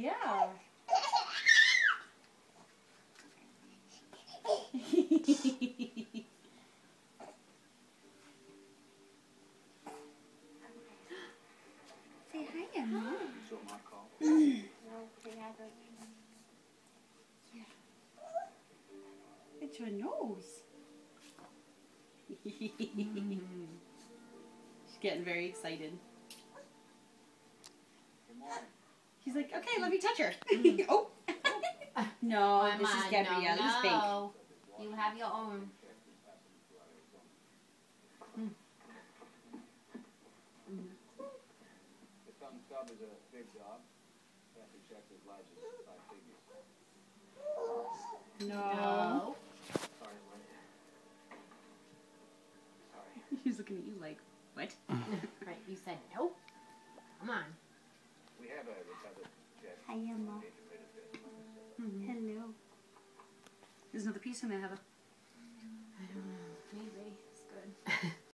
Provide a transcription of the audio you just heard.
Yeah. Say hi, Emma. It's your nose. She's getting very excited. She's like, okay, let me touch her. Oh. No, this is Gabriella's pink. No. You have your own. The thumb cub is a big dog. After check is larger than 5 figures. No. Sorry, Linda. Sorry. She's looking at you like, what? Right, you said nope. Come on. We have a recovered jet. Hi, Emma. Danger rate of death. Hello. There's another piece in there, Heather.